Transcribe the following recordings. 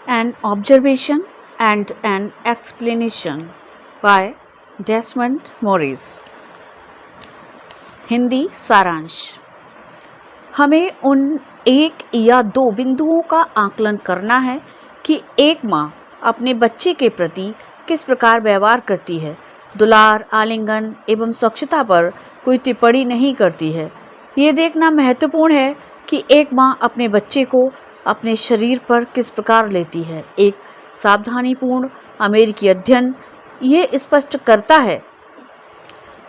An observation and an explanation by Desmond Morris. Hindi सारांश। हमें उन एक या दो बिंदुओं का आकलन करना है कि एक माँ अपने बच्चे के प्रति किस प्रकार व्यवहार करती है। दुलार, आलिंगन एवं स्वच्छता पर कोई टिप्पणी नहीं करती है। ये देखना महत्वपूर्ण है कि एक माँ अपने बच्चे को अपने शरीर पर किस प्रकार लेती है। एक सावधानीपूर्ण अमेरिकी अध्ययन ये स्पष्ट करता है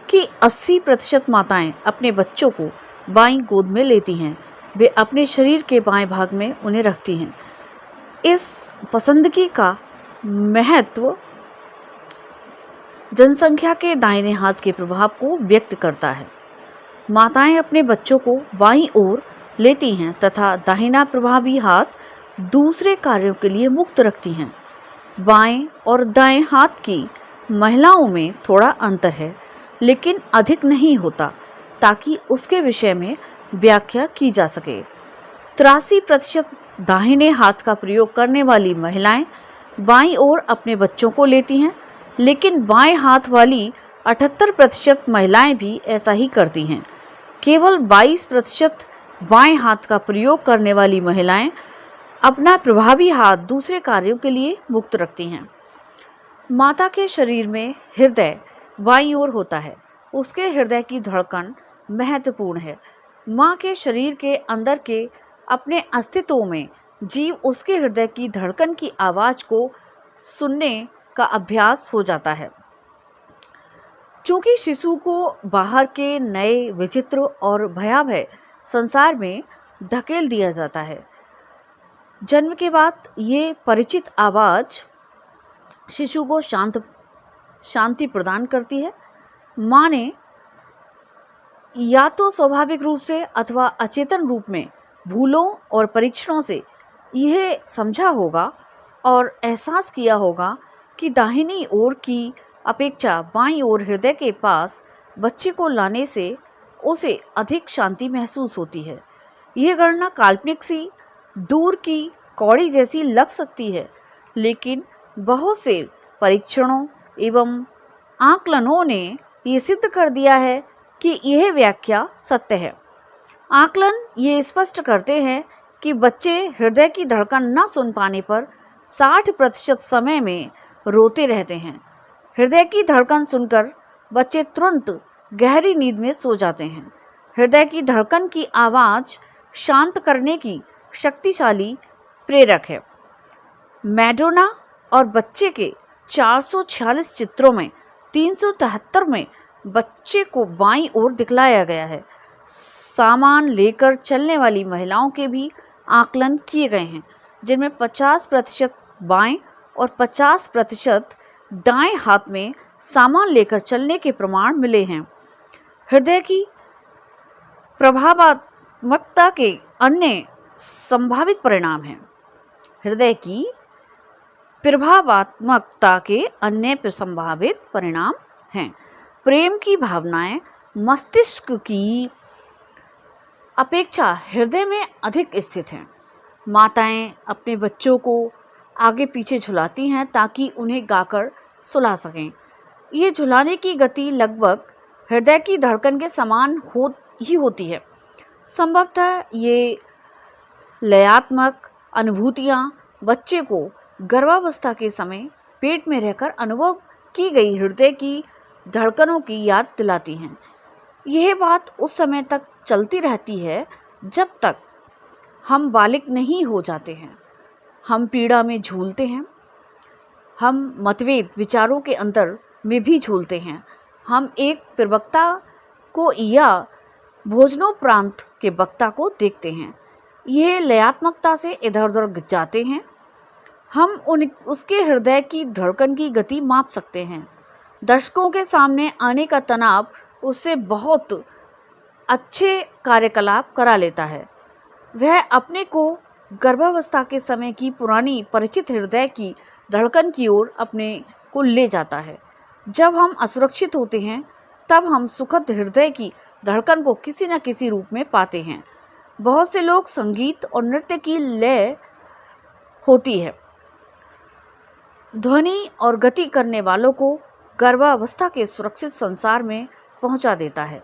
कि 80% माताएं अपने बच्चों को बाईं गोद में लेती हैं। वे अपने शरीर के बाएं भाग में उन्हें रखती हैं। इस पसंदगी का महत्व जनसंख्या के दाहिने हाथ के प्रभाव को व्यक्त करता है। माताएं अपने बच्चों को बाईं ओर लेती हैं तथा दाहिना प्रभावी हाथ दूसरे कार्यों के लिए मुक्त रखती हैं। बाएं और दाएं हाथ की महिलाओं में थोड़ा अंतर है, लेकिन अधिक नहीं होता, ताकि उसके विषय में व्याख्या की जा सके। 83% दाहिने हाथ का प्रयोग करने वाली महिलाएं बाईं ओर अपने बच्चों को लेती हैं, लेकिन बाएं हाथ वाली 78% महिलाएं भी ऐसा ही करती हैं। केवल 22% बाएं हाथ का प्रयोग करने वाली महिलाएं अपना प्रभावी हाथ दूसरे कार्यों के लिए मुक्त रखती हैं। माता के शरीर में हृदय बाईं ओर होता है। उसके हृदय की धड़कन महत्वपूर्ण है। माँ के शरीर के अंदर के अपने अस्तित्व में जीव उसके हृदय की धड़कन की आवाज़ को सुनने का अभ्यास हो जाता है। चूँकि शिशु को बाहर के नए, विचित्र और भयावह संसार में धकेल दिया जाता है, जन्म के बाद ये परिचित आवाज़ शिशु को शांति प्रदान करती है। माँ ने या तो स्वाभाविक रूप से अथवा अचेतन रूप में भूलों और परीक्षणों से यह समझा होगा और एहसास किया होगा कि दाहिनी ओर की अपेक्षा बाईं ओर हृदय के पास बच्चे को लाने से उसे अधिक शांति महसूस होती है। यह गणना काल्पनिक सी, दूर की कौड़ी जैसी लग सकती है, लेकिन बहुत से परीक्षणों एवं आकलनों ने ये सिद्ध कर दिया है कि यह व्याख्या सत्य है। आकलन ये स्पष्ट करते हैं कि बच्चे हृदय की धड़कन न सुन पाने पर 60% समय में रोते रहते हैं। हृदय की धड़कन सुनकर बच्चे तुरंत गहरी नींद में सो जाते हैं। हृदय की धड़कन की आवाज़ शांत करने की शक्तिशाली प्रेरक है। मैडोना और बच्चे के 446 चित्रों में 373 में बच्चे को बाईं ओर दिखलाया गया है। सामान लेकर चलने वाली महिलाओं के भी आकलन किए गए हैं, जिनमें 50% बाएं और 50% दाएं हाथ में सामान लेकर चलने के प्रमाण मिले हैं। हृदय की प्रभावात्मकता के अन्य संभावित परिणाम हैं। हृदय की प्रभावात्मकता के अन्य संभावित परिणाम हैं। प्रेम की भावनाएं मस्तिष्क की अपेक्षा हृदय में अधिक स्थित हैं। माताएं अपने बच्चों को आगे पीछे झुलाती हैं ताकि उन्हें गाकर सुला सकें। ये झुलाने की गति लगभग हृदय की धड़कन के समान होती है। संभवतः ये लयात्मक अनुभूतियाँ बच्चे को गर्भावस्था के समय पेट में रहकर अनुभव की गई हृदय की धड़कनों की याद दिलाती हैं। यह बात उस समय तक चलती रहती है जब तक हम बालिग नहीं हो जाते हैं। हम पीड़ा में झूलते हैं। हम मतभेद विचारों के अंतर में भी झूलते हैं। हम एक प्रवक्ता को या भोजनोपरांत के वक्ता को देखते हैं। यह लयात्मकता से इधर उधर जाते हैं। हम उसके हृदय की धड़कन की गति माप सकते हैं। दर्शकों के सामने आने का तनाव उससे बहुत अच्छे कार्यकलाप करा लेता है। वह अपने को गर्भावस्था के समय की पुरानी परिचित हृदय की धड़कन की ओर अपने को ले जाता है। जब हम असुरक्षित होते हैं, तब हम सुखद हृदय की धड़कन को किसी न किसी रूप में पाते हैं। बहुत से लोग संगीत और नृत्य की लय होती है ध्वनि और गति करने वालों को गर्भावस्था के सुरक्षित संसार में पहुंचा देता है।